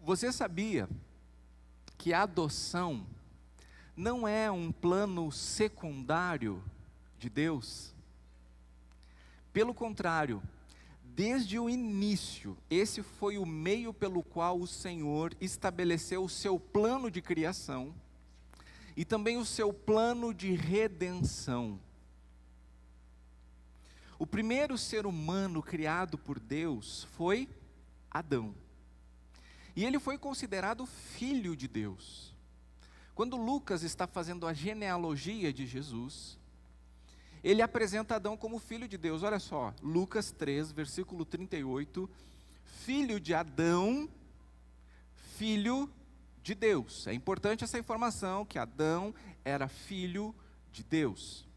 Você sabia que a adoção não é um plano secundário de Deus? Pelo contrário, desde o início, esse foi o meio pelo qual o Senhor estabeleceu o seu plano de criação e também o seu plano de redenção. O primeiro ser humano criado por Deus foi Adão. E ele foi considerado filho de Deus. Quando Lucas está fazendo a genealogia de Jesus, ele apresenta Adão como filho de Deus. Olha só, Lucas 3, versículo 38, filho de Adão, filho de Deus. É importante essa informação, que Adão era filho de Deus.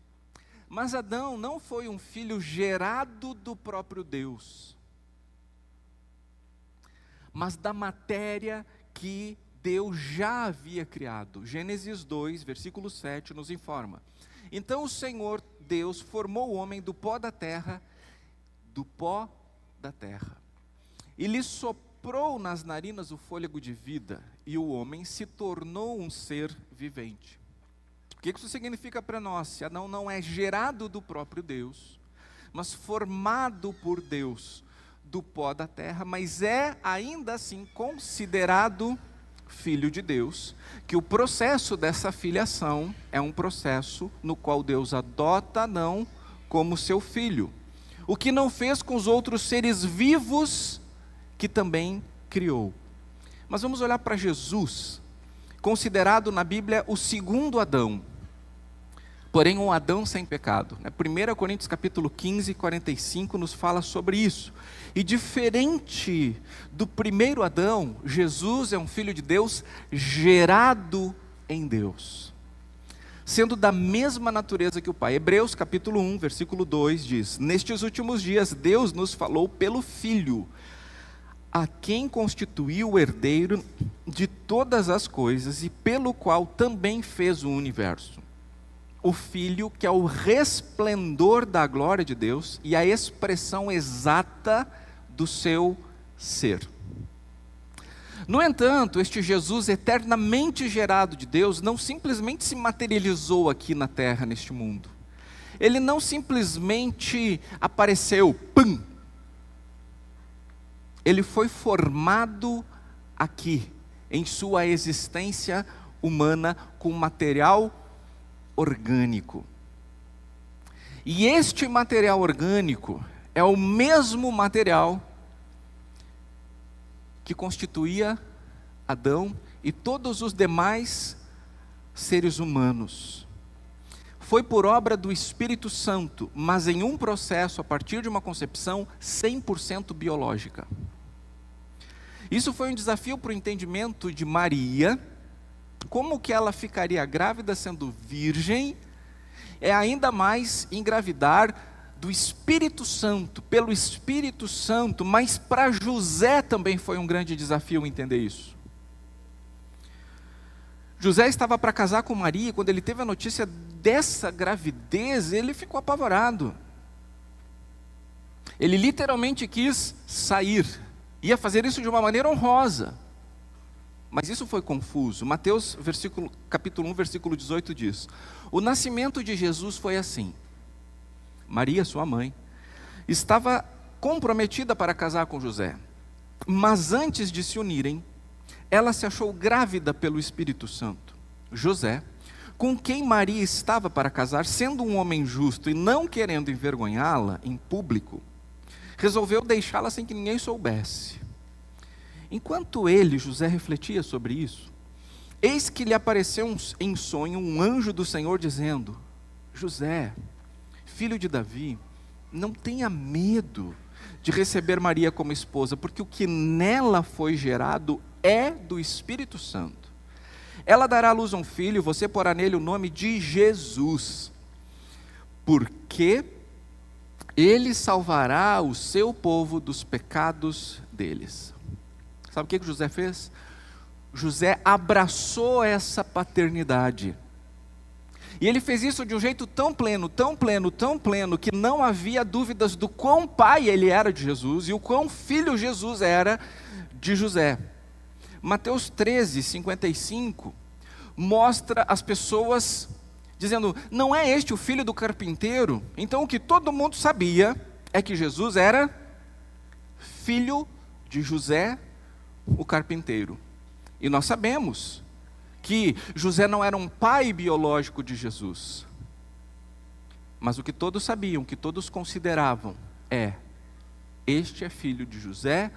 Mas Adão não foi um filho gerado do próprio Deus, mas da matéria que Deus já havia criado. Gênesis 2, versículo 7 nos informa. Então o Senhor Deus formou o homem do pó da terra, e lhe soprou nas narinas o fôlego de vida, e o homem se tornou um ser vivente. O que isso significa para nós? Se Adão não é gerado do próprio Deus, mas formado por Deus do pó da terra, mas é ainda assim considerado filho de Deus, que o processo dessa filiação é um processo no qual Deus adota Adão como seu filho, o que não fez com os outros seres vivos que também criou. Mas vamos olhar para Jesus, considerado na Bíblia o segundo Adão, porém um Adão sem pecado. 1 Coríntios capítulo 15, 45 nos fala sobre isso. E diferente do primeiro Adão, Jesus é um filho de Deus gerado em Deus, sendo da mesma natureza que o Pai. Hebreus capítulo 1, versículo 2 diz: nestes últimos dias Deus nos falou pelo Filho, a quem constituiu o herdeiro de todas as coisas e pelo qual também fez o universo. O Filho, que é o resplendor da glória de Deus e a expressão exata do seu ser. No entanto, este Jesus eternamente gerado de Deus não simplesmente se materializou aqui na terra, neste mundo. Ele não simplesmente apareceu, pum! Ele foi formado aqui, em sua existência humana, com material orgânico. E este material orgânico é o mesmo material que constituía Adão e todos os demais seres humanos. Foi por obra do Espírito Santo, mas em um processo, a partir de uma concepção 100% biológica. Isso foi um desafio para o entendimento de Maria. Como que ela ficaria grávida sendo virgem, é ainda mais engravidar do Espírito Santo, pelo Espírito Santo, mas para José também foi um grande desafio entender isso. José estava para casar com Maria, e quando ele teve a notícia dessa gravidez, ele ficou apavorado. Ele literalmente quis sair, ia fazer isso de uma maneira honrosa, mas isso foi confuso. Mateus capítulo 1, versículo 18 diz: o nascimento de Jesus foi assim. Maria, sua mãe, estava comprometida para casar com José, mas antes de se unirem, ela se achou grávida pelo Espírito Santo. José, com quem Maria estava para casar, sendo um homem justo e não querendo envergonhá-la em público, resolveu deixá-la sem que ninguém soubesse. Enquanto ele, José, refletia sobre isso, eis que lhe apareceu em sonho um anjo do Senhor dizendo: José, filho de Davi, não tenha medo de receber Maria como esposa, porque o que nela foi gerado é do Espírito Santo. Ela dará à luz um filho, e você porá nele o nome de Jesus, porque ele salvará o seu povo dos pecados deles. Sabe o que José fez? José abraçou essa paternidade. E ele fez isso de um jeito tão pleno, que não havia dúvidas do quão pai ele era de Jesus e o quão filho Jesus era de José. Mateus 13, 55, mostra as pessoas dizendo, não é este o filho do carpinteiro? Então o que todo mundo sabia é que Jesus era filho de José, o carpinteiro. E nós sabemos que José não era um pai biológico de Jesus. Mas o que todos sabiam, o que todos consideravam este é filho de José,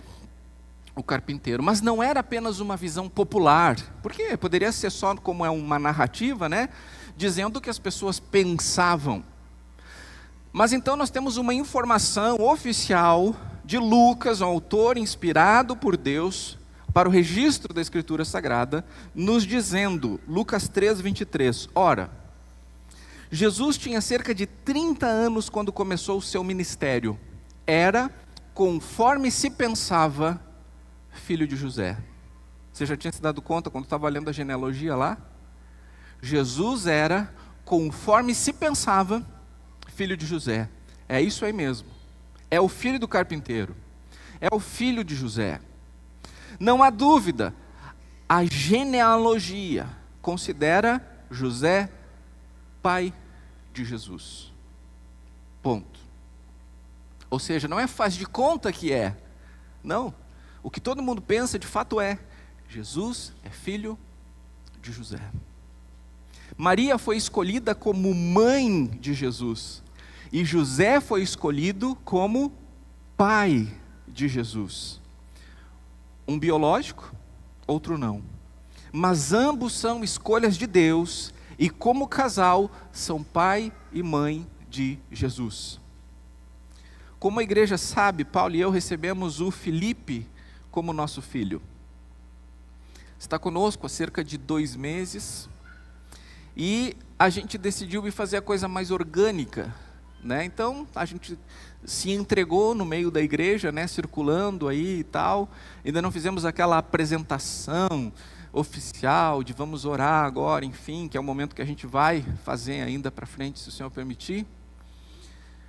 o carpinteiro. Mas não era apenas uma visão popular, porque poderia ser só como é uma narrativa, né? Dizendo o que as pessoas pensavam. Mas então nós temos uma informação oficial de Lucas, um autor inspirado por Deus, para o registro da Escritura Sagrada, nos dizendo, Lucas 3, 23, ora, Jesus tinha cerca de 30 anos quando começou o seu ministério. Era, conforme se pensava, filho de José. Você já tinha se dado conta quando estava lendo a genealogia lá? Jesus era, conforme se pensava, filho de José. É isso aí mesmo. É o filho do carpinteiro. É o filho de José. Não há dúvida. A genealogia considera José pai de Jesus. Ponto. Ou seja, não é faz de conta que é. Não. O que todo mundo pensa de fato é: Jesus é filho de José. Maria foi escolhida como mãe de Jesus. E José foi escolhido como pai de Jesus. Um biológico, outro não. Mas ambos são escolhas de Deus. E como casal, são pai e mãe de Jesus. Como a igreja sabe, Paulo e eu recebemos o Felipe como nosso filho. Está conosco há cerca de 2 meses. E a gente decidiu ir fazer a coisa mais orgânica, né? Então a gente se entregou no meio da igreja, né? Circulando aí e tal. Ainda não fizemos aquela apresentação oficial de vamos orar agora, enfim, que é o momento que a gente vai fazer ainda para frente, se o Senhor permitir.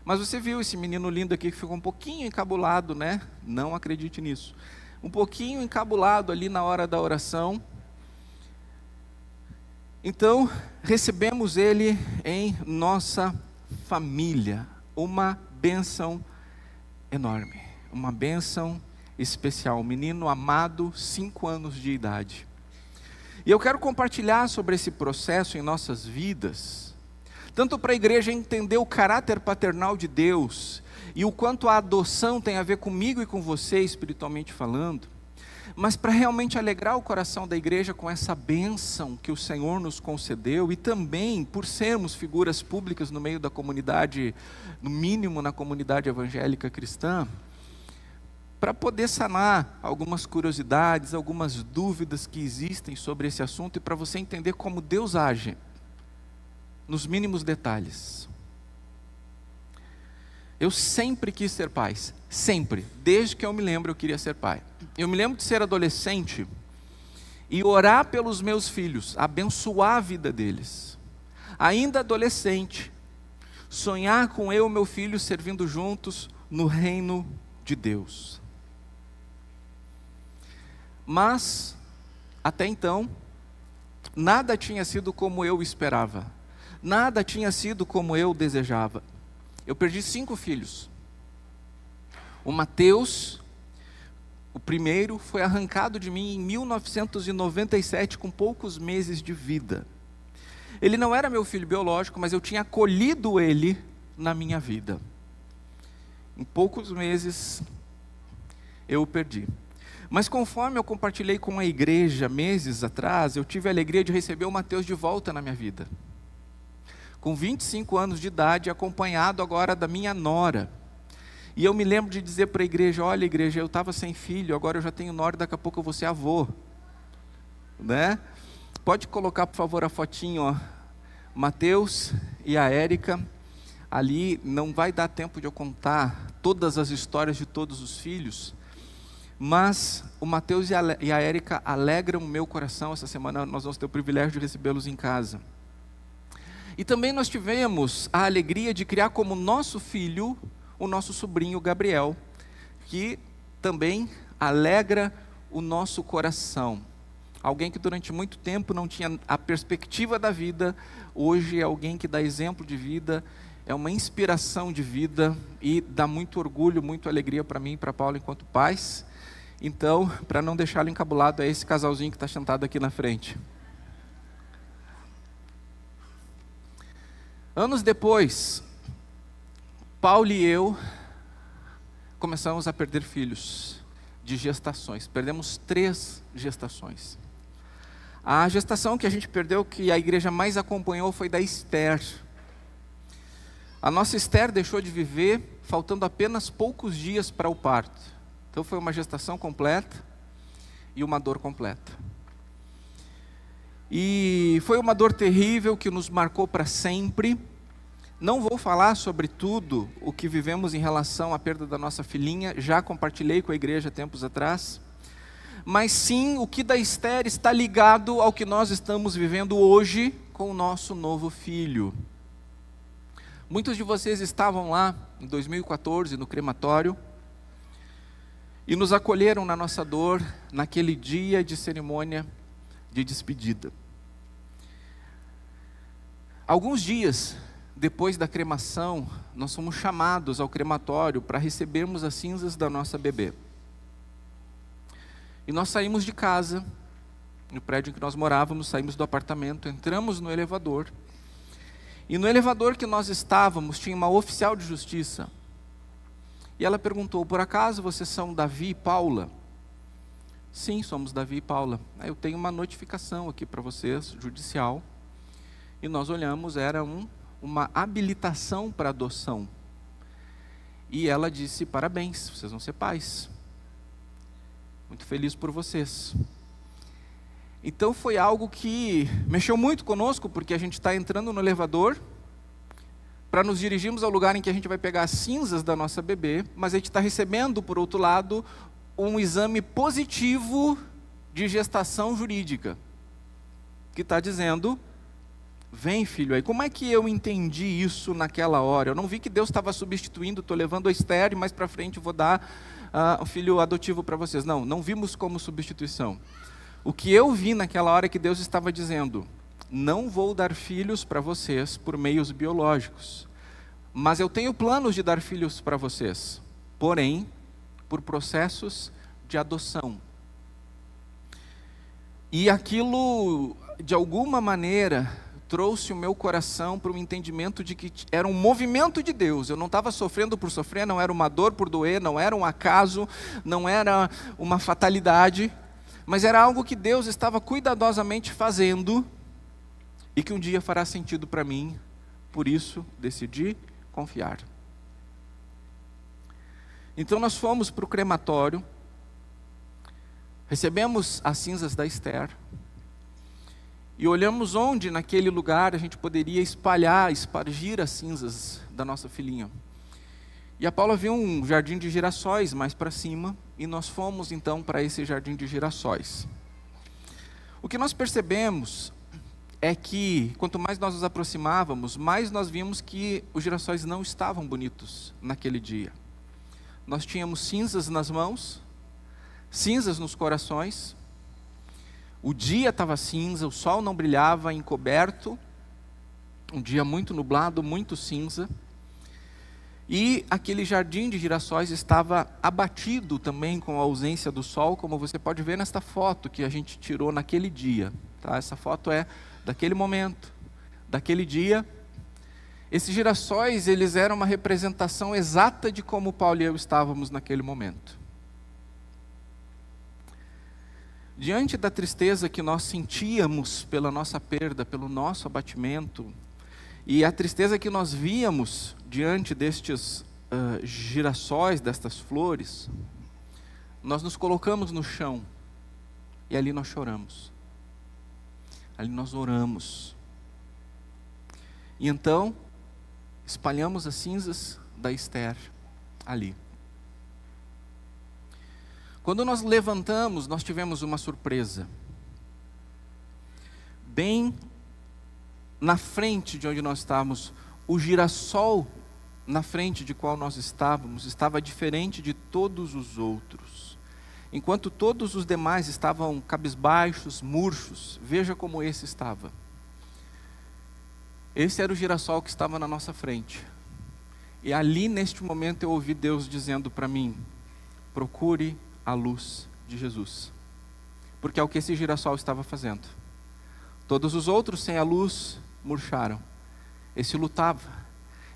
Mas você viu esse menino lindo aqui que ficou um pouquinho encabulado, né? Não acredite nisso. Um pouquinho encabulado ali na hora da oração. Então, recebemos ele em nossa família. Uma bênção enorme. Uma bênção especial. Um menino amado, 5 anos de idade. E eu quero compartilhar sobre esse processo em nossas vidas. Tanto para a igreja entender o caráter paternal de Deus. E o quanto a adoção tem a ver comigo e com você, espiritualmente falando. Mas para realmente alegrar o coração da igreja com essa bênção que o Senhor nos concedeu, e também por sermos figuras públicas no meio da comunidade, no mínimo na comunidade evangélica cristã, para poder sanar algumas curiosidades, algumas dúvidas que existem sobre esse assunto, e para você entender como Deus age, nos mínimos detalhes. Eu sempre quis ser pai, sempre, desde que eu me lembro eu queria ser pai. Eu me lembro de ser adolescente e orar pelos meus filhos, abençoar a vida deles. Ainda adolescente, sonhar com eu e meu filho servindo juntos no reino de Deus. Mas, até então, nada tinha sido como eu esperava. Nada tinha sido como eu desejava. Eu perdi 5 filhos. O Mateus, o primeiro, foi arrancado de mim em 1997, com poucos meses de vida. Ele não era meu filho biológico, mas eu tinha acolhido ele na minha vida. Em poucos meses, eu o perdi. Mas conforme eu compartilhei com a igreja meses atrás, eu tive a alegria de receber o Mateus de volta na minha vida. Com 25 anos de idade, acompanhado agora da minha nora. E eu me lembro de dizer para a igreja: olha igreja, eu estava sem filho, agora eu já tenho nora, daqui a pouco eu vou ser avô. Né? Pode colocar por favor a fotinho, ó. Mateus e a Érica. Ali não vai dar tempo de eu contar todas as histórias de todos os filhos. Mas o Mateus e a Érica alegram o meu coração. Essa semana nós vamos ter o privilégio de recebê-los em casa. E também nós tivemos a alegria de criar como nosso filho o nosso sobrinho Gabriel, que também alegra o nosso coração. Alguém que durante muito tempo não tinha a perspectiva da vida, hoje é alguém que dá exemplo de vida, é uma inspiração de vida e dá muito orgulho, muita alegria para mim e para Paulo enquanto pais. Então, para não deixá-lo encabulado, é esse casalzinho que está sentado aqui na frente. Anos depois, Paulo e eu começamos a perder filhos de gestações. Perdemos 3 gestações. A gestação que a gente perdeu, que a igreja mais acompanhou, foi da Esther. A nossa Esther deixou de viver faltando apenas poucos dias para o parto. Então foi uma gestação completa e uma dor completa. E foi uma dor terrível que nos marcou para sempre. Não vou falar sobre tudo o que vivemos em relação à perda da nossa filhinha, já compartilhei com a igreja tempos atrás. Mas sim, o que da Esther está ligado ao que nós estamos vivendo hoje com o nosso novo filho. Muitos de vocês estavam lá em 2014 no crematório e nos acolheram na nossa dor naquele dia de cerimônia de despedida. Alguns dias depois da cremação, nós fomos chamados ao crematório para recebermos as cinzas da nossa bebê. E nós saímos de casa, no prédio em que nós morávamos, saímos do apartamento, entramos no elevador. E no elevador que nós estávamos, tinha uma oficial de justiça. E ela perguntou: por acaso vocês são Davi e Paula? Sim, somos Davi e Paula. Eu tenho uma notificação aqui para vocês, judicial. E nós olhamos, era uma habilitação para adoção. E ela disse: parabéns, vocês vão ser pais. Muito feliz por vocês. Então foi algo que mexeu muito conosco, porque a gente está entrando no elevador para nos dirigirmos ao lugar em que a gente vai pegar as cinzas da nossa bebê, mas a gente está recebendo, por outro lado, um exame positivo de gestação jurídica, que está dizendo: vem, filho. Aí como é que eu entendi isso naquela hora? Eu não vi que Deus estava substituindo, estou levando a Esther e mais para frente vou dar um filho adotivo para vocês. Não vimos como substituição. O que eu vi naquela hora é que Deus estava dizendo: não vou dar filhos para vocês por meios biológicos, mas eu tenho planos de dar filhos para vocês, porém, por processos de adoção. E aquilo, de alguma maneira, trouxe o meu coração para um entendimento de que era um movimento de Deus. Eu não estava sofrendo por sofrer, não era uma dor por doer, não era um acaso, não era uma fatalidade, mas era algo que Deus estava cuidadosamente fazendo e que um dia fará sentido para mim. Por isso, decidi confiar. Então nós fomos para o crematório, recebemos as cinzas da Esther, e olhamos onde naquele lugar a gente poderia espargir as cinzas da nossa filhinha. E a Paula viu um jardim de girassóis mais para cima, e nós fomos então para esse jardim de girassóis. O que nós percebemos é que quanto mais nós nos aproximávamos, mais nós vimos que os girassóis não estavam bonitos naquele dia. Nós tínhamos cinzas nas mãos, cinzas nos corações. O dia estava cinza, o sol não brilhava, encoberto, um dia muito nublado, muito cinza. E aquele jardim de girassóis estava abatido também com a ausência do sol, como você pode ver nesta foto que a gente tirou naquele dia. Tá? Essa foto é daquele momento, daquele dia. Esses girassóis, eles eram uma representação exata de como Paulo e eu estávamos naquele momento. Diante da tristeza que nós sentíamos pela nossa perda, pelo nosso abatimento, e a tristeza que nós víamos diante destes girassóis, destas flores, nós nos colocamos no chão, e ali nós choramos, ali nós oramos. E então, espalhamos as cinzas da Esther ali. Quando nós levantamos, nós tivemos uma surpresa. Bem na frente de onde nós estávamos, o girassol na frente de qual nós estávamos, estava diferente de todos os outros. enquanto todos os demais estavam cabisbaixos, murchos, veja como esse estava. Esse era o girassol que estava na nossa frente. E ali, neste momento, eu ouvi Deus dizendo para mim: procure a luz de Jesus. Porque é o que esse girassol estava fazendo. Todos os outros, sem a luz, murcharam. Esse lutava,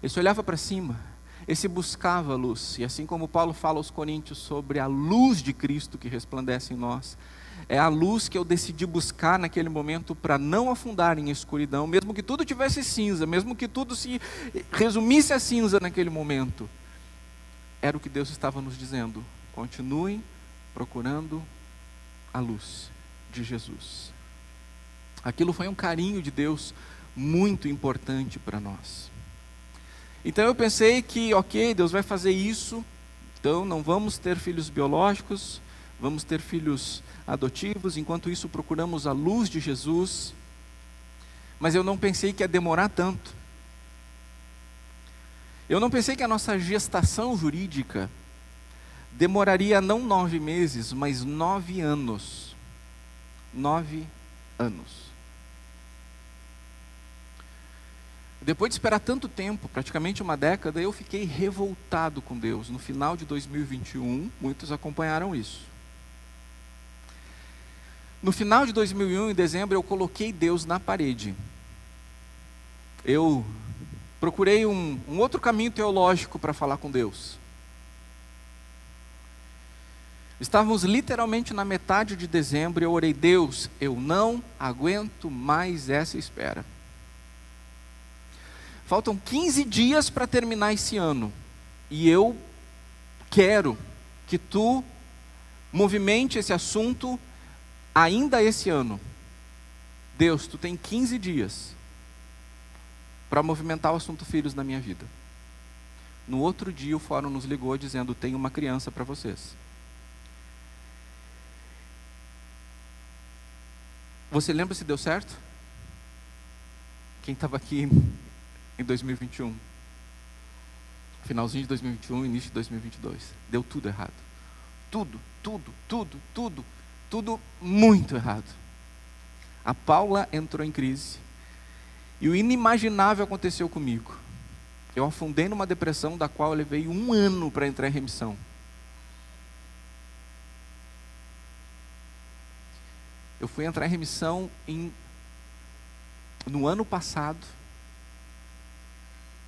esse olhava para cima, esse buscava a luz. E assim como Paulo fala aos Coríntios sobre a luz de Cristo que resplandece em nós, é a luz que eu decidi buscar naquele momento para não afundar em escuridão, mesmo que tudo tivesse cinza, mesmo que tudo se resumisse a cinza naquele momento. Era o que Deus estava nos dizendo: continuem procurando a luz de Jesus. Aquilo foi um carinho de Deus muito importante para nós. Então eu pensei que, ok, Deus vai fazer isso, então não vamos ter filhos biológicos, vamos ter filhos adotivos, enquanto isso procuramos a luz de Jesus. Mas eu não pensei que ia demorar tanto. Eu não pensei que a nossa gestação jurídica demoraria não 9 meses, mas 9 anos. 9 anos. Depois de esperar tanto tempo, praticamente uma década, eu fiquei revoltado com Deus. No final de 2021, muitos acompanharam isso. No final de 2001, em dezembro, eu coloquei Deus na parede. Eu procurei um outro caminho teológico para falar com Deus. Estávamos literalmente na metade de dezembro e eu orei: Deus, eu não aguento mais essa espera. Faltam 15 dias para terminar esse ano. E eu quero que tu movimente esse assunto ainda esse ano. Deus, tu tem 15 dias para movimentar o assunto filhos na minha vida. No outro dia o fórum nos ligou dizendo: tem uma criança para vocês. Você lembra se deu certo? Quem estava aqui em 2021? Finalzinho de 2021, início de 2022. Deu tudo errado. Tudo muito errado. A Paula entrou em crise. E o inimaginável aconteceu comigo. Eu afundei numa depressão da qual eu levei 1 ano para entrar em remissão. Eu fui entrar em remissão no ano passado.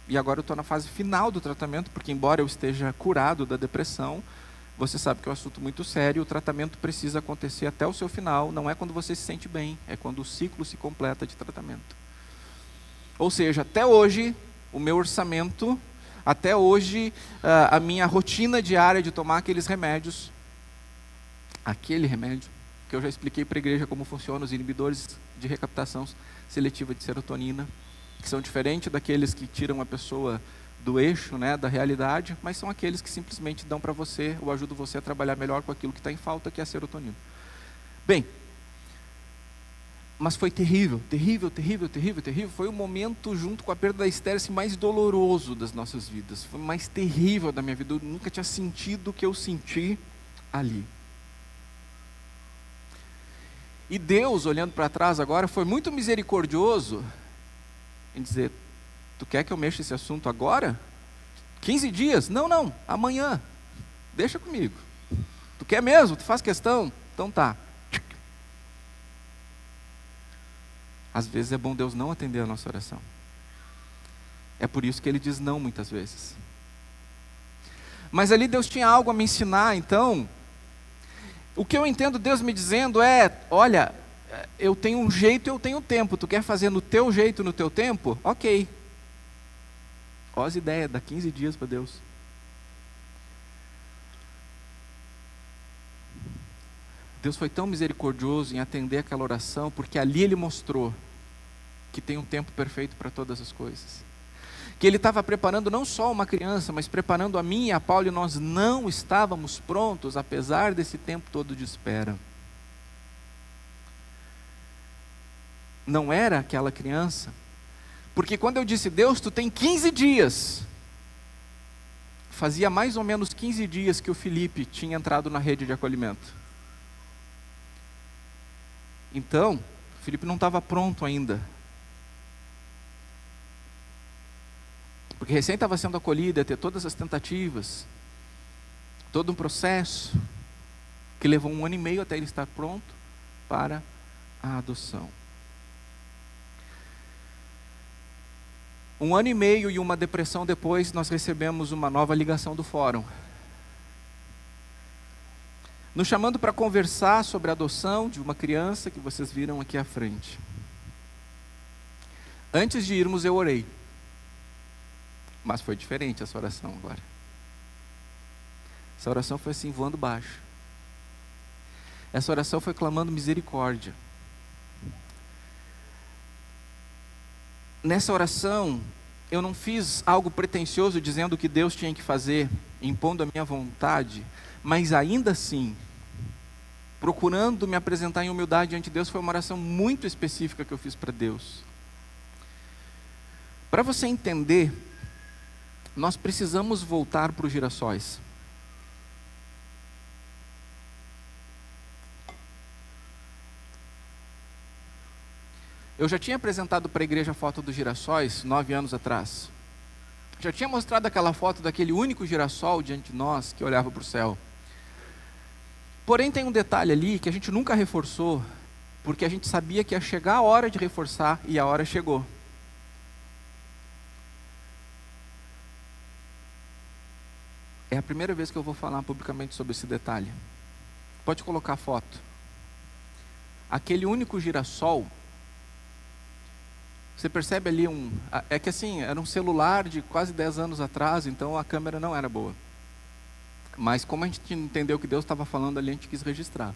E agora eu estou na fase final do tratamento, porque embora eu esteja curado da depressão, você sabe que é um assunto muito sério, o tratamento precisa acontecer até o seu final, não é quando você se sente bem, é quando o ciclo se completa de tratamento. Ou seja, até hoje, o meu orçamento, até hoje, a minha rotina diária de tomar aqueles remédios, aquele remédio, que eu já expliquei para a igreja como funciona, os inibidores de recaptação seletiva de serotonina, que são diferentes daqueles que tiram a pessoa do eixo, né, da realidade, mas são aqueles que simplesmente dão para você, ou ajudam você a trabalhar melhor com aquilo que está em falta, que é a serotonina. Bem, mas foi terrível. Foi o momento, junto com a perda da Esther, assim, mais doloroso das nossas vidas. Foi o mais terrível da minha vida. Eu nunca tinha sentido o que eu senti ali. E Deus, olhando para trás agora, foi muito misericordioso em dizer: tu quer que eu mexa esse assunto agora? 15 dias? Não, amanhã. Deixa comigo. Tu quer mesmo? Tu faz questão? Então tá. Às vezes é bom Deus não atender a nossa oração. É por isso que Ele diz não muitas vezes. Mas ali Deus tinha algo a me ensinar, então. O que eu entendo Deus me dizendo é: olha, eu tenho um jeito e eu tenho tempo. Tu quer fazer no teu jeito, no teu tempo? Ok. Olha as ideias, dá 15 dias para Deus. Deus foi tão misericordioso em atender aquela oração, porque ali Ele mostrou que tem um tempo perfeito para todas as coisas. Que Ele estava preparando não só uma criança, mas preparando a mim e a Paula, e nós não estávamos prontos, apesar desse tempo todo de espera. Não era aquela criança, porque quando eu disse: Deus, tu tem 15 dias, fazia mais ou menos 15 dias que o Felipe tinha entrado na rede de acolhimento. Então, o Felipe não estava pronto ainda. Porque recém estava sendo acolhido, ia ter todas as tentativas, todo um processo, que levou 1 ano e meio até ele estar pronto para a adoção. 1 ano e meio e uma depressão depois, nós recebemos uma nova ligação do fórum, nos chamando para conversar sobre a adoção de uma criança que vocês viram aqui à frente. Antes de irmos, eu orei. Mas foi diferente essa oração agora. Essa oração foi assim, voando baixo. Essa oração foi clamando misericórdia. Nessa oração, eu não fiz algo pretensioso dizendo o que Deus tinha que fazer, impondo a minha vontade, mas ainda assim, procurando me apresentar em humildade diante de Deus, foi uma oração muito específica que eu fiz para Deus. Para você entender, nós precisamos voltar para os girassóis. Eu já tinha apresentado para a igreja a foto dos girassóis 9 anos atrás. Já tinha mostrado aquela foto daquele único girassol diante de nós que olhava para o céu. Porém tem um detalhe ali que a gente nunca reforçou, porque a gente sabia que ia chegar a hora de reforçar e a hora chegou. É a primeira vez que eu vou falar publicamente sobre esse detalhe. Pode colocar a foto. Aquele único girassol, você percebe ali é que assim, era um celular de quase 10 anos atrás, então a câmera não era boa. Mas como a gente entendeu que Deus estava falando ali, a gente quis registrar.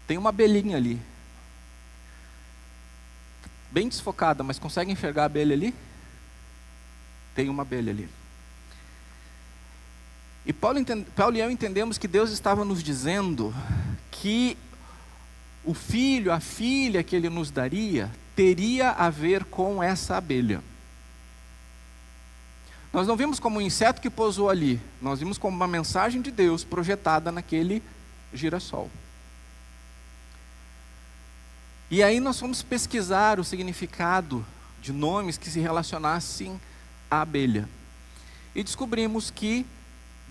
Tem uma abelhinha ali. Bem desfocada, mas consegue enxergar a abelha ali? Tem uma abelha ali. E Paulo e eu entendemos que Deus estava nos dizendo que o filho, a filha que Ele nos daria, teria a ver com essa abelha. Nós não vimos como um inseto que pousou ali, nós vimos como uma mensagem de Deus projetada naquele girassol. E aí nós fomos pesquisar o significado de nomes que se relacionassem à abelha. E descobrimos que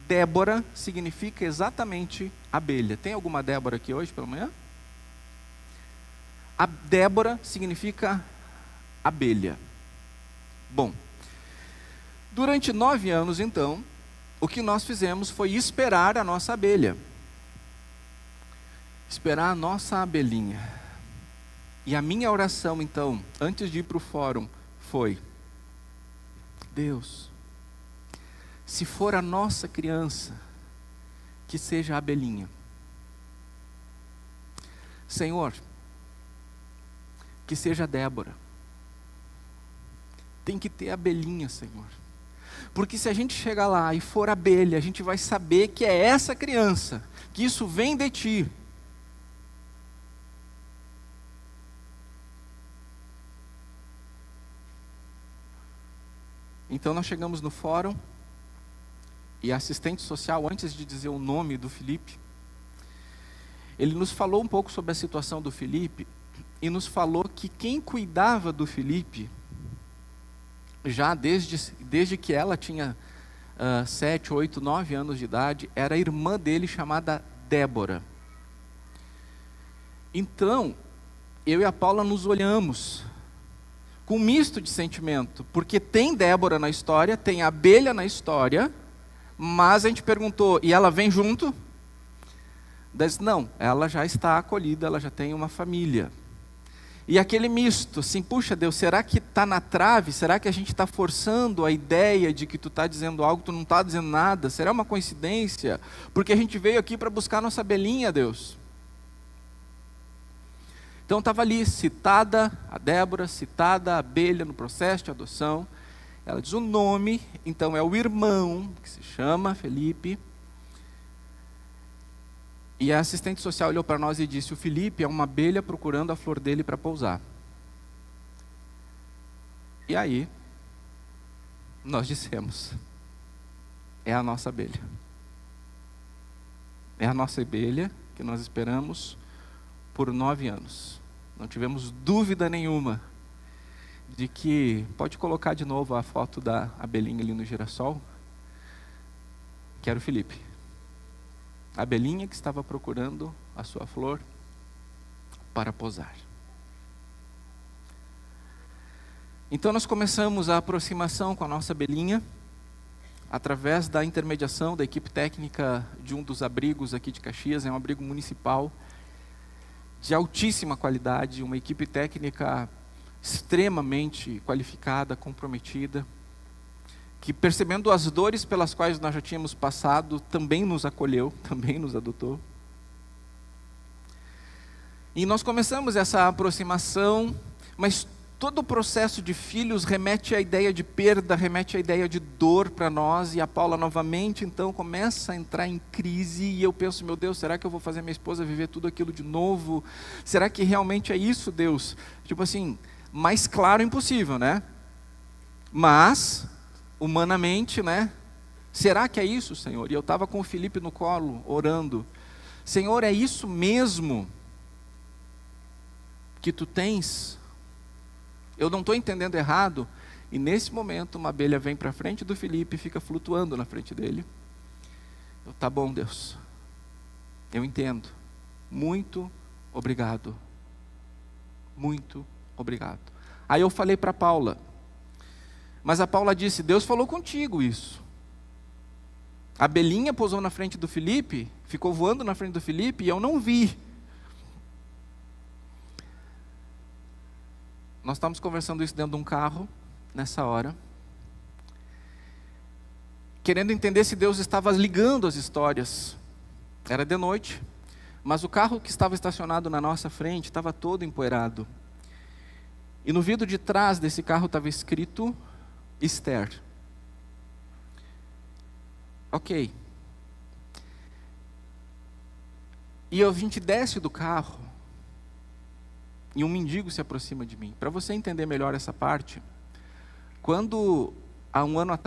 Débora significa exatamente abelha. Tem alguma Débora aqui hoje pela manhã? A Débora significa abelha. Bom, durante 9 anos então, o que nós fizemos foi esperar a nossa abelha. Esperar a nossa abelhinha. E a minha oração então, antes de ir para o fórum, foi: Deus, se for a nossa criança, que seja a abelhinha. Senhor, que seja a Débora. Tem que ter abelhinha, Senhor. Porque se a gente chegar lá e for abelha, a gente vai saber que é essa criança, que isso vem de Ti. Então nós chegamos no fórum, e a assistente social, antes de dizer o nome do Felipe, ele nos falou um pouco sobre a situação do Felipe, e nos falou que quem cuidava do Felipe, já desde que ela tinha 7, 8, 9 anos de idade, era a irmã dele chamada Débora. Então, eu e a Paula nos olhamos com um misto de sentimento, porque tem Débora na história, tem abelha na história, mas a gente perguntou, e ela vem junto? Disse, não, ela já está acolhida, ela já tem uma família. E aquele misto, assim, puxa Deus, será que está na trave? Será que a gente está forçando a ideia de que tu está dizendo algo, tu não está dizendo nada? Será uma coincidência? Porque a gente veio aqui para buscar nossa abelhinha, Deus. Então estava ali, citada a Débora, citada a abelha no processo de adoção. Ela diz o nome, então é o irmão, que se chama Felipe. E a assistente social olhou para nós e disse, o Felipe é uma abelha procurando a flor dele para pousar. E aí, nós dissemos, é a nossa abelha. É a nossa abelha que nós esperamos por 9 anos. Não tivemos dúvida nenhuma de que... Pode colocar de novo a foto da abelhinha ali no girassol? Que era o Felipe. A abelhinha que estava procurando a sua flor para posar. Então nós começamos a aproximação com a nossa abelhinha, através da intermediação da equipe técnica de um dos abrigos aqui de Caxias. É um abrigo municipal, de altíssima qualidade, uma equipe técnica extremamente qualificada, comprometida, que, percebendo as dores pelas quais nós já tínhamos passado, também nos acolheu, também nos adotou. E nós começamos essa aproximação, mas todo o processo de filhos remete à ideia de perda, remete à ideia de dor para nós, e a Paula novamente então começa a entrar em crise, e eu penso, meu Deus, será que eu vou fazer minha esposa viver tudo aquilo de novo? Será que realmente é isso, Deus? Tipo assim, mais claro impossível, né? Mas, humanamente, né? Será que é isso, Senhor? E eu estava com o Felipe no colo, orando. Senhor, é isso mesmo que Tu tens? Eu não estou entendendo errado? E nesse momento uma abelha vem para frente do Felipe e fica flutuando na frente dele. Tá bom, Deus, eu entendo. Muito obrigado. Muito obrigado. Aí eu falei para Paula, mas a Paula disse, Deus falou contigo isso. A abelhinha pousou na frente do Felipe, ficou voando na frente do Felipe e eu não vi. Nós estávamos conversando isso dentro de um carro, nessa hora, querendo entender se Deus estava ligando as histórias. Era de noite, mas o carro que estava estacionado na nossa frente estava todo empoeirado. E no vidro de trás desse carro estava escrito Esther. Ok. E a gente desce do carro, e um mendigo se aproxima de mim. Para você entender melhor essa parte, quando há um ano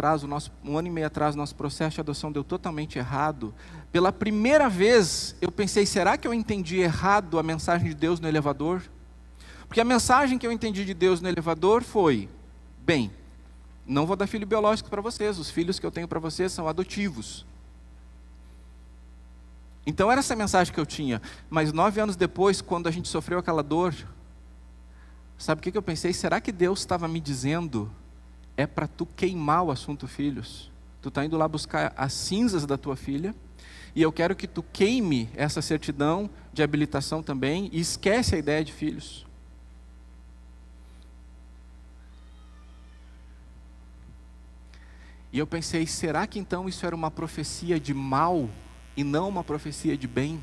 e meio atrás, nosso processo de adoção deu totalmente errado, pela primeira vez eu pensei, será que eu entendi errado a mensagem de Deus no elevador? Porque a mensagem que eu entendi de Deus no elevador foi, bem, não vou dar filho biológico para vocês, os filhos que eu tenho para vocês são adotivos. Então era essa mensagem que eu tinha, mas 9 anos depois, quando a gente sofreu aquela dor, sabe o que eu pensei? Será que Deus estava me dizendo, é para tu queimar o assunto filhos? Tu está indo lá buscar as cinzas da tua filha, e eu quero que tu queime essa certidão de habilitação também, e esquece a ideia de filhos. E eu pensei, será que então isso era uma profecia de mal, e não uma profecia de bem?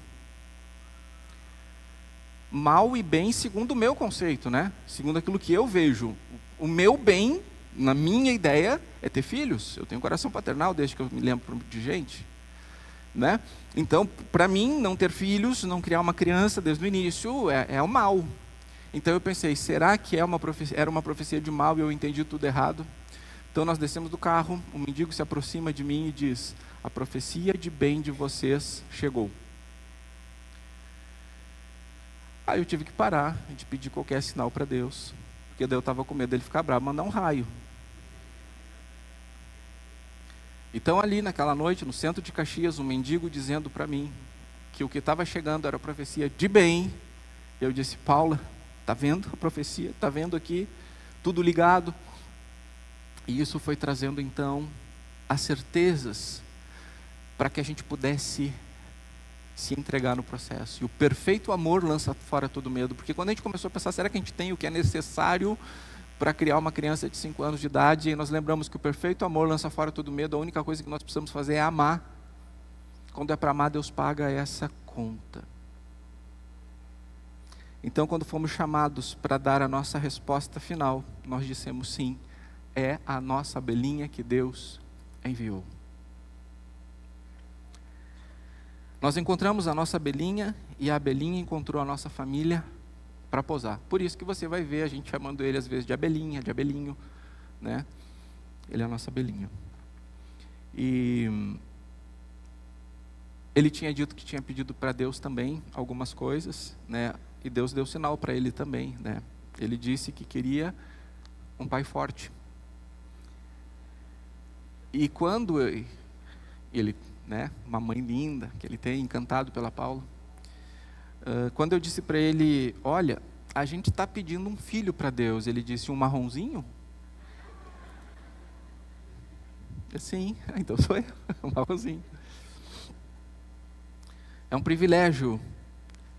Mal e bem segundo o meu conceito, né? Segundo aquilo que eu vejo. O meu bem, na minha ideia, é ter filhos. Eu tenho coração paternal desde que eu me lembro de gente, né? Então, para mim, não ter filhos, não criar uma criança desde o início, é o mal. Então eu pensei, será que era uma profecia de mal e eu entendi tudo errado? Então nós descemos do carro, o mendigo se aproxima de mim e diz, a profecia de bem de vocês chegou. Aí eu tive que parar, de pedir qualquer sinal para Deus, porque daí eu estava com medo dele ficar bravo, mandar um raio. Então ali naquela noite, no centro de Caxias, um mendigo dizendo para mim, que o que estava chegando era a profecia de bem. Eu disse, Paula, está vendo a profecia? Está vendo aqui? Tudo ligado. E isso foi trazendo então as certezas para que a gente pudesse se entregar no processo. E o perfeito amor lança fora todo medo. Porque quando a gente começou a pensar, será que a gente tem o que é necessário para criar uma criança de 5 anos de idade? E nós lembramos que o perfeito amor lança fora todo medo. A única coisa que nós precisamos fazer é amar. Quando é para amar, Deus paga essa conta. Então, quando fomos chamados para dar a nossa resposta final, nós dissemos sim, é a nossa abelhinha que Deus enviou. Nós encontramos a nossa abelhinha e a abelhinha encontrou a nossa família para posar. Por isso que você vai ver a gente chamando ele às vezes de abelhinha, de abelhinho, né? Ele é a nossa abelhinha. E ele tinha dito que tinha pedido para Deus também algumas coisas, né? E Deus deu sinal para ele também, né? Ele disse que queria um pai forte. E quando ele, né, uma mãe linda que ele tem, encantado pela Paula, quando eu disse para ele, olha, a gente está pedindo um filho para Deus, ele disse, um marronzinho? Sim, então sou eu, um marronzinho. É um privilégio,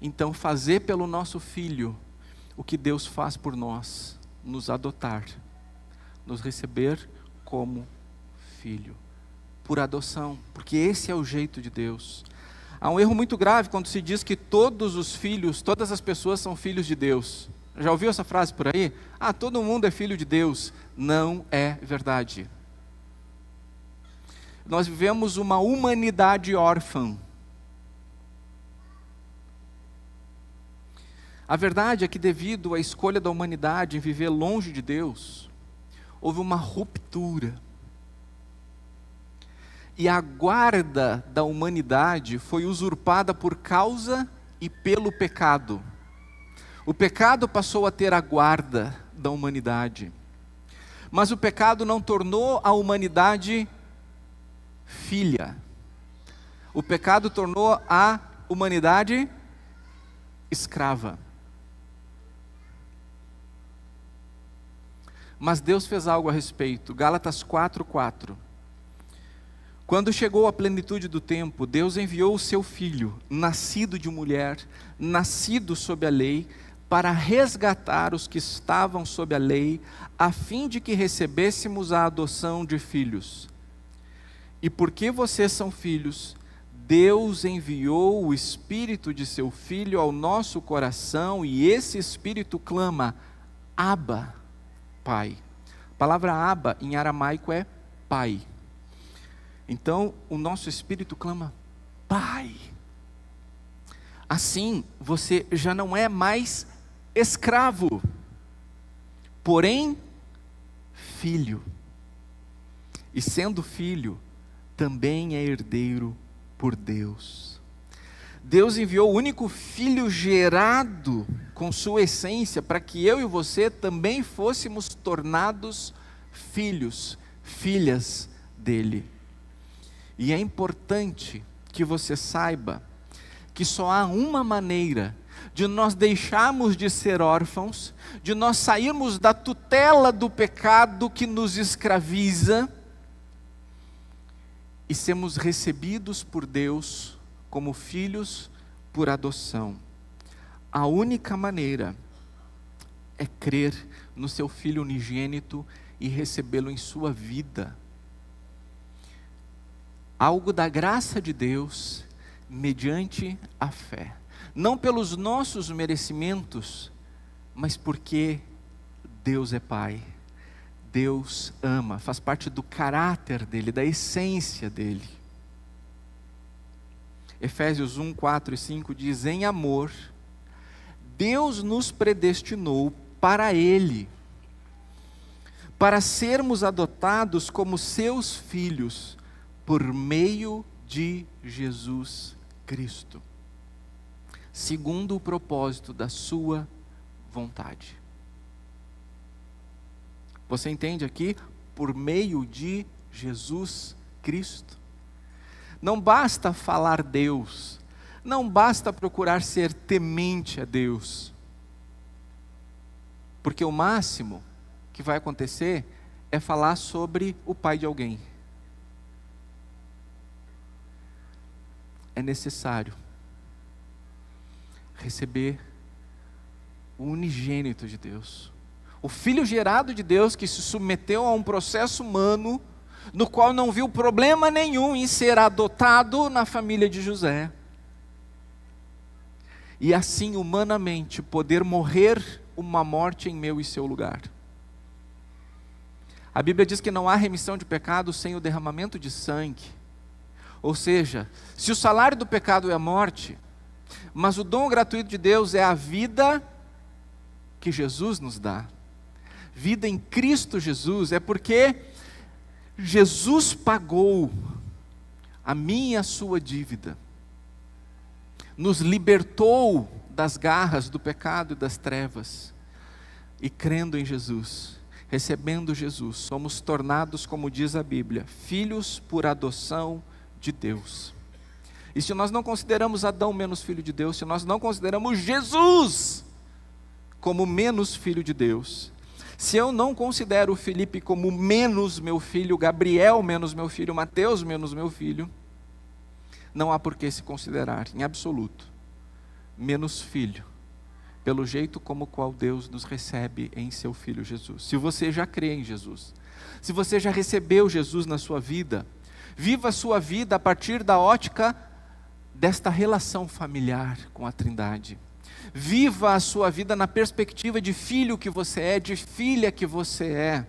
então, fazer pelo nosso filho o que Deus faz por nós, nos adotar, nos receber como filho, por adoção, porque esse é o jeito de Deus. Há um erro muito grave quando se diz que todos os filhos, todas as pessoas são filhos de Deus. Já ouviu essa frase por aí? Ah, todo mundo é filho de Deus. Não é verdade. Nós vivemos uma humanidade órfã. A verdade é que devido à escolha da humanidade em viver longe de Deus, houve uma ruptura. E a guarda da humanidade foi usurpada por causa e pelo pecado. O pecado passou a ter a guarda da humanidade. Mas o pecado não tornou a humanidade filha. O pecado tornou a humanidade escrava. Mas Deus fez algo a respeito. Gálatas 4:4. Quando chegou a plenitude do tempo, Deus enviou o seu Filho, nascido de mulher, nascido sob a lei, para resgatar os que estavam sob a lei, a fim de que recebêssemos a adoção de filhos. E porque vocês são filhos, Deus enviou o Espírito de seu Filho ao nosso coração, e esse Espírito clama, Abba, Pai. A palavra Abba em aramaico é Pai. Então, o nosso espírito clama, Pai. Assim, você já não é mais escravo, porém, filho. E sendo filho, também é herdeiro por Deus. Deus enviou o único filho gerado com sua essência para que eu e você também fôssemos tornados filhos, filhas dele. E é importante que você saiba que só há uma maneira de nós deixarmos de ser órfãos, de nós sairmos da tutela do pecado que nos escraviza e sermos recebidos por Deus como filhos por adoção. A única maneira é crer no seu Filho unigênito e recebê-lo em sua vida. Algo da graça de Deus, mediante a fé. Não pelos nossos merecimentos, mas porque Deus é Pai. Deus ama, faz parte do caráter dele, da essência dele. Efésios 1, 4 e 5 diz, em amor, Deus nos predestinou para Ele, para sermos adotados como seus filhos, por meio de Jesus Cristo, segundo o propósito da sua vontade. Você entende aqui? Por meio de Jesus Cristo. Não basta falar Deus, não basta procurar ser temente a Deus, porque o máximo que vai acontecer é falar sobre o pai de alguém. É necessário receber o unigênito de Deus, o Filho gerado de Deus que se submeteu a um processo humano, no qual não viu problema nenhum em ser adotado na família de José, e assim humanamente poder morrer uma morte em meu e seu lugar. A Bíblia diz que não há remissão de pecados sem o derramamento de sangue. Ou seja, se o salário do pecado é a morte, mas o dom gratuito de Deus é a vida que Jesus nos dá, vida em Cristo Jesus, é porque Jesus pagou a minha e a sua dívida, nos libertou das garras do pecado e das trevas, e crendo em Jesus, recebendo Jesus, somos tornados, como diz a Bíblia, filhos por adoção de Deus. E se nós não consideramos Adão menos filho de Deus, se nós não consideramos Jesus como menos filho de Deus, se eu não considero o Felipe como menos meu filho, Gabriel menos meu filho, Mateus menos meu filho, não há por que se considerar, em absoluto, menos filho, pelo jeito como o qual Deus nos recebe em seu Filho Jesus. Se você já crê em Jesus, se você já recebeu Jesus na sua vida, viva a sua vida a partir da ótica desta relação familiar com a Trindade. Viva a sua vida na perspectiva de filho que você é, de filha que você é.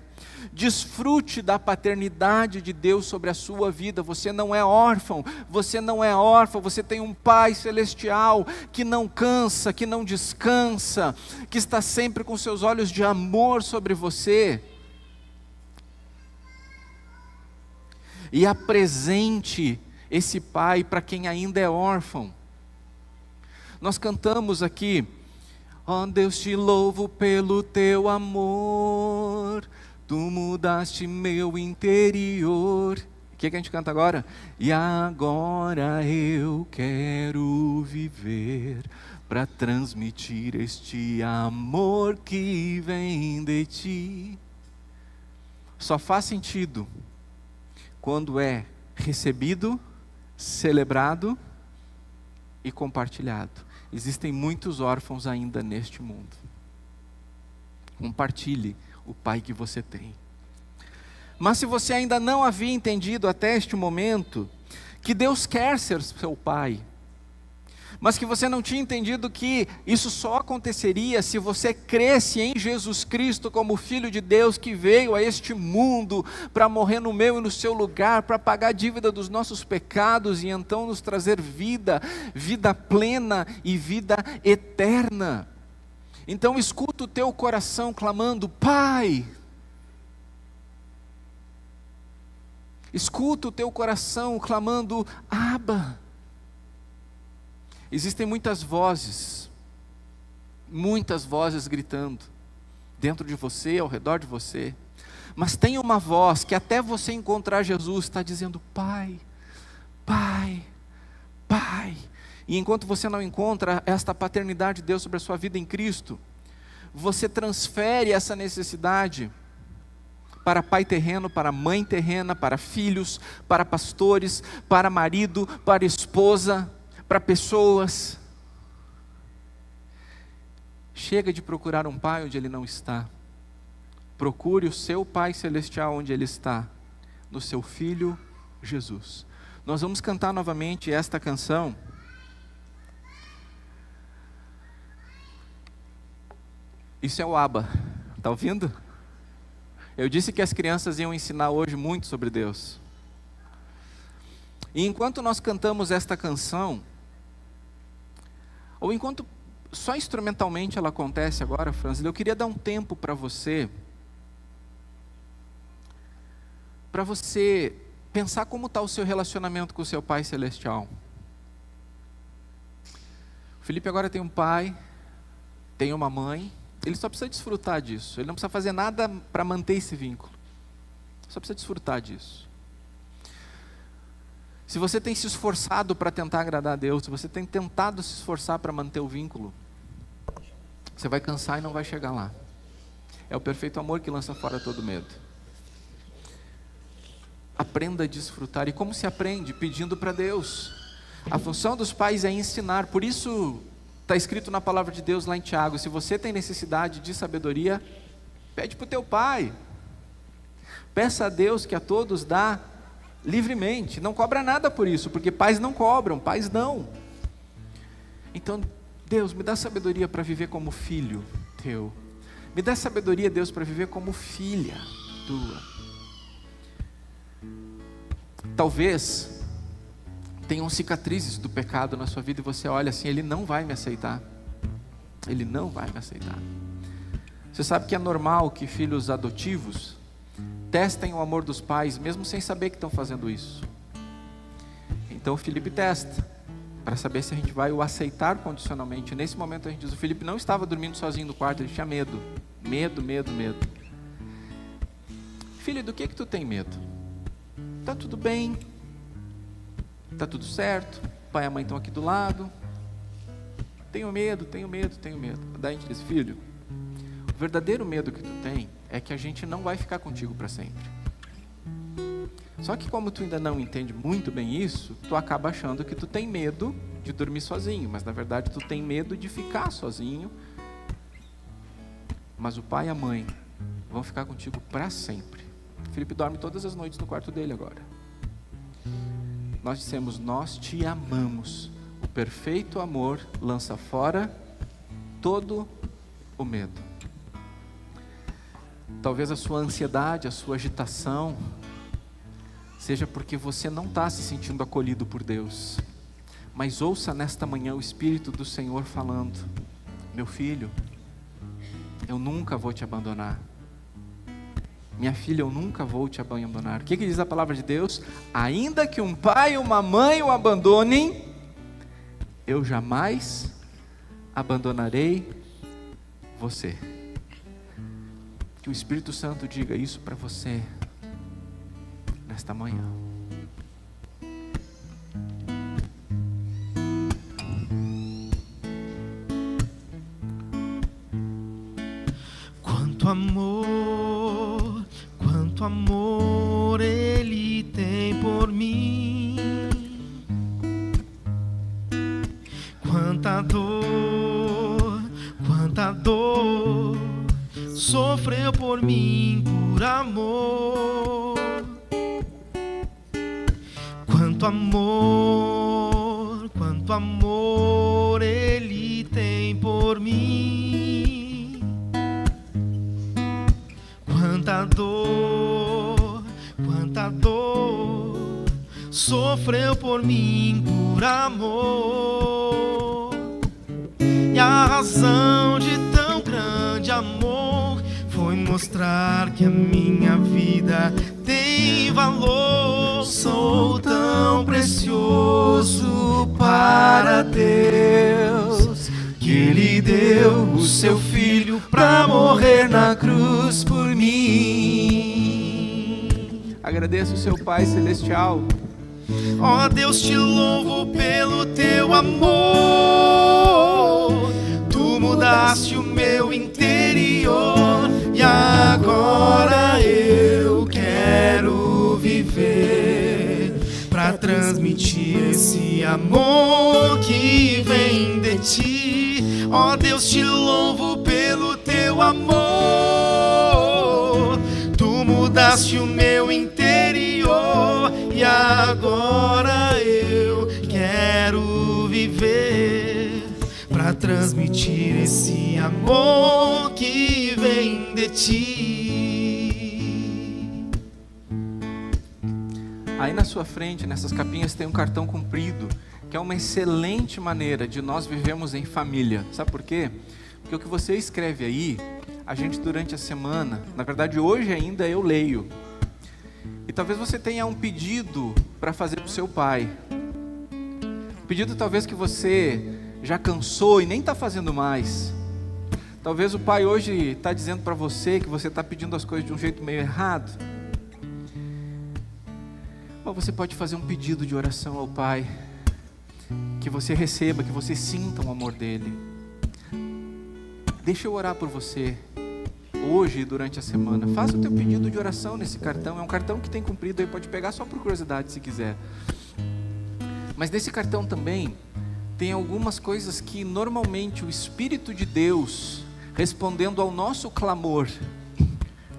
Desfrute da paternidade de Deus sobre a sua vida. Você não é órfão, você não é órfã, você tem um Pai celestial que não cansa, que não descansa, que está sempre com seus olhos de amor sobre você. E apresente esse Pai para quem ainda é órfão. Nós cantamos aqui: ó Deus, te louvo pelo teu amor, tu mudaste meu interior. O que a gente canta agora? E agora eu quero viver para transmitir este amor que vem de ti. Só faz sentido quando é recebido, celebrado e compartilhado. Existem muitos órfãos ainda neste mundo. Compartilhe o Pai que você tem. Mas se você ainda não havia entendido até este momento que Deus quer ser seu Pai, mas que você não tinha entendido que isso só aconteceria se você cresce em Jesus Cristo como Filho de Deus que veio a este mundo para morrer no meu e no seu lugar, para pagar a dívida dos nossos pecados e então nos trazer vida, vida plena e vida eterna. Então escuta o teu coração clamando: Pai. Escuta o teu coração clamando: Abba. Existem muitas vozes gritando dentro de você, ao redor de você, mas tem uma voz que até você encontrar Jesus está dizendo: Pai, Pai, Pai. E enquanto você não encontra esta paternidade de Deus sobre a sua vida em Cristo, você transfere essa necessidade para pai terreno, para mãe terrena, para filhos, para pastores, para marido, para esposa, para pessoas. Chega de procurar um pai onde ele não está. Procure o seu Pai Celestial onde ele está, no seu Filho Jesus. Nós vamos cantar novamente esta canção. Isso é o Abba, está ouvindo? Eu disse que as crianças iam ensinar hoje muito sobre Deus. E enquanto nós cantamos esta canção, ou enquanto só instrumentalmente ela acontece agora, Francis, eu queria dar um tempo para você pensar como está o seu relacionamento com o seu Pai Celestial. O Felipe agora tem um pai, tem uma mãe, ele só precisa desfrutar disso, ele não precisa fazer nada para manter esse vínculo, só precisa desfrutar disso. Se você tem se esforçado para tentar agradar a Deus, se você tem tentado se esforçar para manter o vínculo, você vai cansar e não vai chegar lá. É o perfeito amor que lança fora todo medo. Aprenda a desfrutar. E como se aprende? Pedindo para Deus. A função dos pais é ensinar. Por isso está escrito na palavra de Deus lá em Tiago: se você tem necessidade de sabedoria, pede para o teu pai. Peça a Deus que a todos dá livremente, não cobra nada por isso, porque pais não cobram, pais dão. Então, Deus, me dá sabedoria para viver como filho teu. Me dá sabedoria, Deus, para viver como filha tua. Talvez tenham cicatrizes do pecado na sua vida e você olha assim: ele não vai me aceitar. Ele não vai me aceitar. Você sabe que é normal que filhos adotivos Testem o amor dos pais, mesmo sem saber que estão fazendo isso. Então o Felipe testa, para saber se a gente vai o aceitar condicionalmente. Nesse momento a gente diz, o Felipe não estava dormindo sozinho no quarto, ele tinha medo. Medo. Filho, do que tu tem medo? Tá tudo bem, tá tudo certo, o pai e a mãe estão aqui do lado. Tenho medo. Daí a gente diz, filho, o verdadeiro medo que tu tem é que a gente não vai ficar contigo para sempre. Só que como tu ainda não entende muito bem isso, tu acaba achando que tu tem medo de dormir sozinho, mas na verdade tu tem medo de ficar sozinho. Mas o pai e a mãe vão ficar contigo para sempre. O Felipe dorme todas as noites no quarto dele agora. Nós dissemos, nós te amamos. O perfeito amor lança fora todo o medo. Talvez a sua ansiedade, a sua agitação, seja porque você não está se sentindo acolhido por Deus. Mas ouça nesta manhã o Espírito do Senhor falando, meu filho, eu nunca vou te abandonar. Minha filha, eu nunca vou te abandonar. O que diz a palavra de Deus? Ainda que um pai e uma mãe o abandonem, eu jamais abandonarei você. Que o Espírito Santo diga isso para você nesta manhã. Quanto amor Ele tem por mim, quanta dor sofreu por mim por amor. Quanto amor Ele tem por mim, quanta dor sofreu por mim por amor. E a razão de tão grande amor foi mostrar que a minha vida tem valor. Sou tão precioso para Deus, que Ele deu o seu Filho pra morrer na cruz por mim. Agradeço o seu Pai Celestial. Ó Deus, te louvo pelo teu amor. Tu mudaste o meu interior e agora eu quero viver pra transmitir esse amor que vem de ti. Ó Deus, te louvo pelo teu amor. Tu mudaste o meu interior e agora eu quero viver pra transmitir esse amor que vem de ti. Aí na sua frente, nessas capinhas, tem um cartão comprido, que é uma excelente maneira de nós vivermos em família. Sabe por quê? Porque o que você escreve aí, a gente durante a semana, na verdade hoje ainda eu leio. E talvez você tenha um pedido para fazer para o seu pai. Pedido talvez que você já cansou e nem está fazendo mais. Talvez o pai hoje está dizendo para você que você está pedindo as coisas de um jeito meio errado. Mas você pode fazer um pedido de oração ao pai, que você receba, que você sinta o amor dele. Deixa eu orar por você hoje e durante a semana. Faça o teu pedido de oração nesse cartão. É um cartão que tem cumprido, aí pode pegar só por curiosidade se quiser. Mas nesse cartão também tem algumas coisas que normalmente o Espírito de Deus, respondendo ao nosso clamor,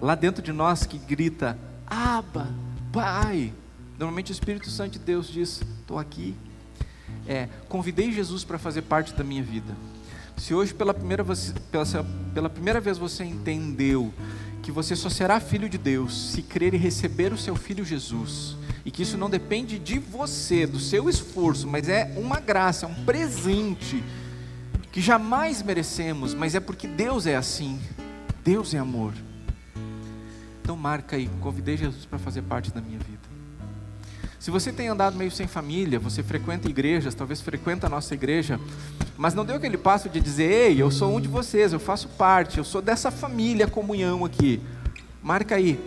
lá dentro de nós que grita, Abba, Pai. Normalmente o Espírito Santo de Deus diz, estou aqui. Convidei Jesus para fazer parte da minha vida. Se hoje pela primeira vez você entendeu que você só será filho de Deus se crer e receber o seu Filho Jesus, e que isso não depende de você, do seu esforço, mas é uma graça, é um presente que jamais merecemos, mas é porque Deus é assim, Deus é amor. Então marca aí, convidei Jesus para fazer parte da minha vida. Se você tem andado meio sem família, você frequenta igrejas, talvez frequenta a nossa igreja, mas não deu aquele passo de dizer: ei, eu sou um de vocês, eu faço parte, eu sou dessa família, comunhão aqui. Marca aí,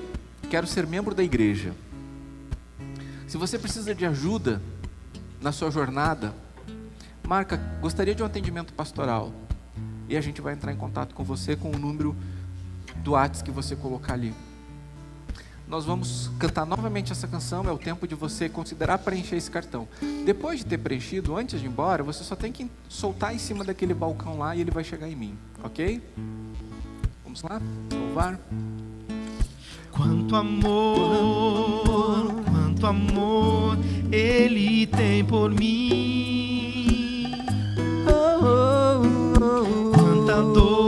quero ser membro da igreja. Se você precisa de ajuda na sua jornada, marca, gostaria de um atendimento pastoral. E a gente vai entrar em contato com você com o número do WhatsApp que você colocar ali. Nós vamos cantar novamente essa canção, é o tempo de você considerar preencher esse cartão. Depois de ter preenchido, antes de ir embora, você só tem que soltar em cima daquele balcão lá e ele vai chegar em mim, ok? Vamos lá? Louvar. Quanto amor Ele tem por mim. Quanta dor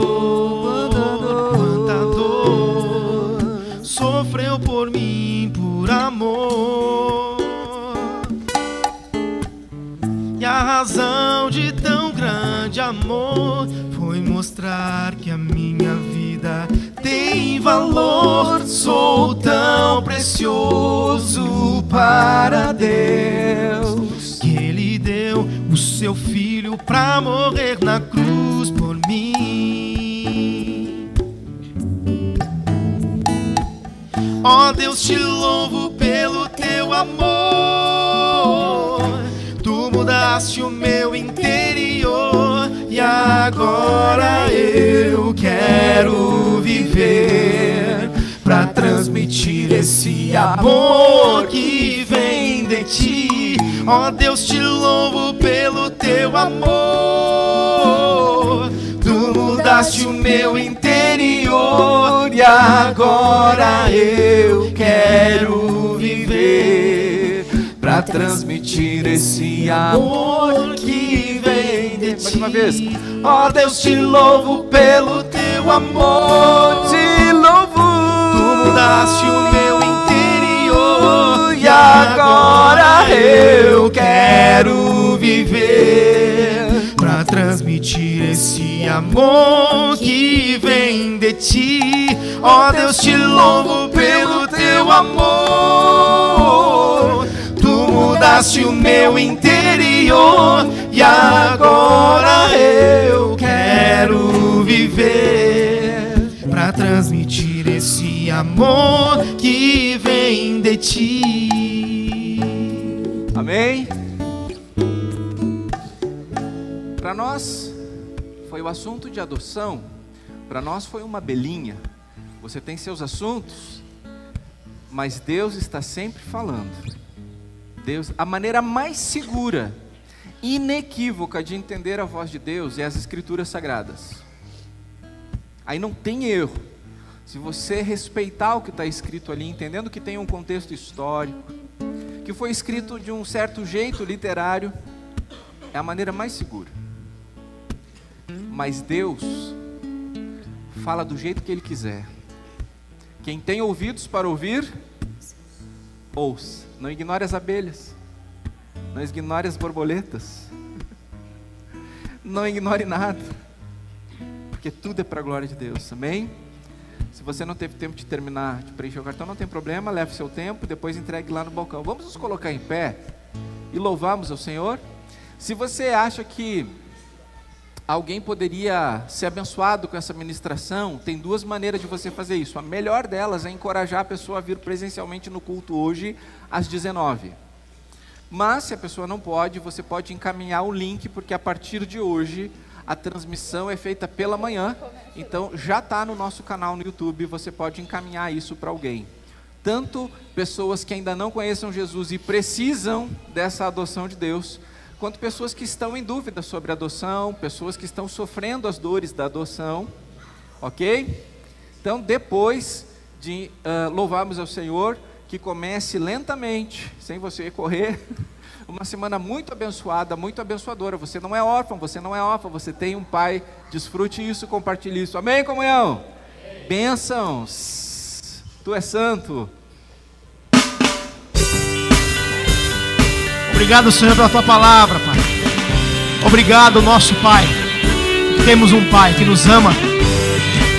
sofreu por mim, por amor. E a razão de tão grande amor foi mostrar que a minha vida tem valor. Sou tão precioso para Deus que Ele deu o seu Filho pra morrer na cruz por mim. Ó Deus, te louvo pelo teu amor. Tu mudaste o meu interior e agora eu quero viver pra transmitir esse amor que vem de ti. Ó Deus, te louvo pelo teu amor. Tu mudaste o meu interior e agora eu quero viver pra transmitir esse amor que vem de ti. Mais uma vez. Ó Deus, te louvo pelo teu amor. Te louvo. Tu mudaste o meu interior e agora eu quero viver pra transmitir esse amor que vem de ti. Ó Deus, te louvo pelo teu amor. Tu mudaste o meu interior e agora eu quero viver pra transmitir esse amor que vem de ti. Amém? Para nós foi o assunto de adoção, para nós foi uma belinha. Você tem seus assuntos, mas Deus está sempre falando. Deus, a maneira mais segura, inequívoca de entender a voz de Deus é as Escrituras Sagradas. Aí não tem erro. Se você respeitar o que está escrito ali, entendendo que tem um contexto histórico, que foi escrito de um certo jeito literário, é a maneira mais segura. Mas Deus fala do jeito que Ele quiser. Quem tem ouvidos para ouvir, ouça. Não ignore as abelhas, não ignore as borboletas, não ignore nada, porque tudo é para a glória de Deus, amém? Se você não teve tempo de terminar, de preencher o cartão, não tem problema, leve seu tempo, depois entregue lá no balcão. Vamos nos colocar em pé e louvarmos ao Senhor. Se você acha que alguém poderia ser abençoado com essa ministração, tem duas maneiras de você fazer isso. A melhor delas é encorajar a pessoa a vir presencialmente no culto hoje, às 19. Mas, se a pessoa não pode, você pode encaminhar o link, porque a partir de hoje, a transmissão é feita pela manhã. Então, já está no nosso canal no YouTube, você pode encaminhar isso para alguém. Tanto pessoas que ainda não conheçam Jesus e precisam dessa adoção de Deus, quanto pessoas que estão em dúvida sobre a adoção, pessoas que estão sofrendo as dores da adoção, ok? Então, depois de louvarmos ao Senhor, que comece lentamente, sem você correr, uma semana muito abençoada, muito abençoadora. Você não é órfão, você tem um pai, desfrute isso, compartilhe isso, amém, comunhão? Amém. Bênçãos, tu és santo. Obrigado, Senhor, pela Tua palavra, Pai. Obrigado, nosso Pai. Temos um Pai que nos ama.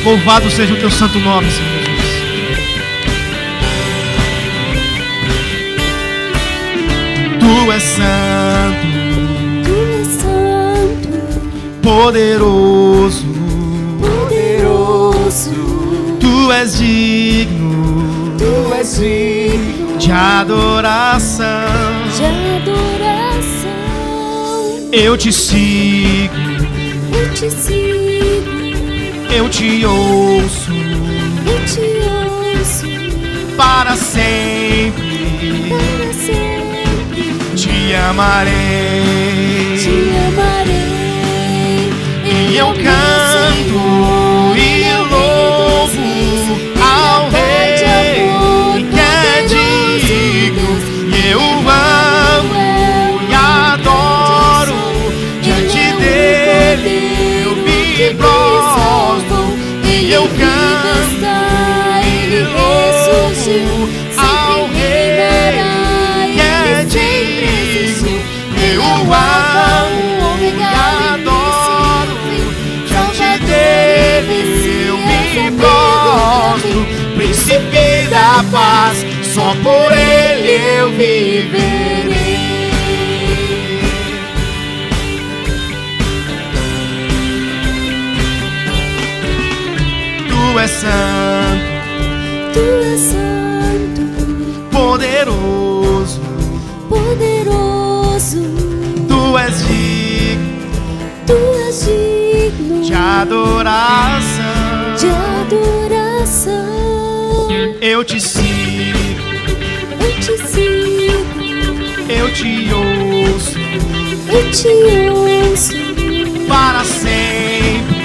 Louvado seja o Teu santo nome, Senhor Jesus. Tu és santo, Tu és santo, poderoso, poderoso, Tu és digno tu és digno de adoração. de adoração. Eu te sigo, Eu te sigo, eu te ouço eu te ouço para sempre. para sempre. Te amarei, Te amarei e eu canto e louvo ao Rei que é digno. E eu amo e adoro, diante dele eu me prostro. E eu canto e louvo ao Rei que é digno. Eu amo e adoro, diante dele eu me prostro. Príncipe da paz, só por ele eu viverei. Tu és santo, Tu és santo, poderoso, poderoso, tu és digno Tu és digno de adoração. de adoração. Eu te sigo, Eu te sigo, eu te ouço eu te ouço para sempre.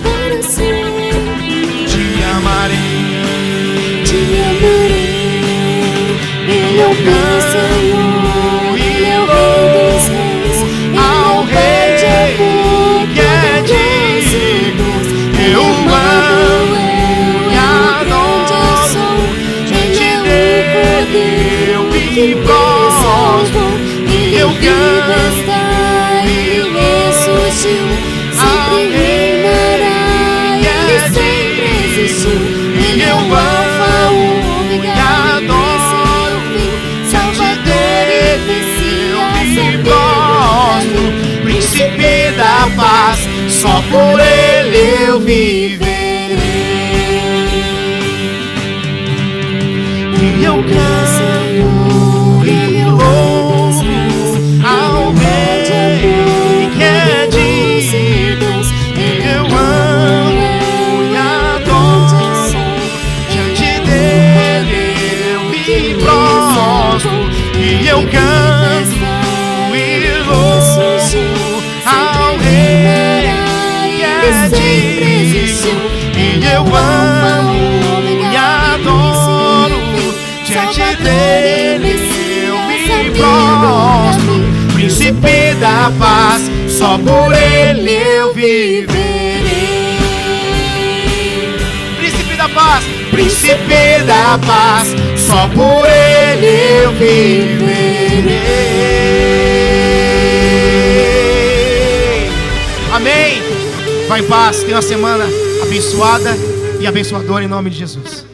para sempre. Te amarei, Te amarei. Ele é o meu Senhor, Ele é o Rei dos Reis, Ele é ao o Pai de Rei amor, que é poderoso digno. Deus. Eu Ele é amo e Emmanuel, eu grande adoro, sou. diante Ele é dele o Cordeiro eu me que me prostro. salvou. E Ele eu vive canto está, e Ele louvo ressurgiu, ao sempre Rei reinará, que Ele é sempre digno. existiu. E Ele é eu o Alfa, o Ômega, e o início e adoro, o fim, diante Salvador e dele eu Messias, me amigo prostro. Príncipe da paz, só por ele eu viverei. E eu canto e louvo ao Rei que é digno. E eu amo e adoro, diante dele eu me prostro. E eu canto e louvo ao Rei que é digno. E eu amo e adoro, diante dele eu me prostro. Príncipe da paz, só por ele eu viverei. Príncipe da paz, príncipe da paz, só por ele eu viverei. Amém. Vai em paz, tenha uma semana abençoada e abençoadora em nome de Jesus.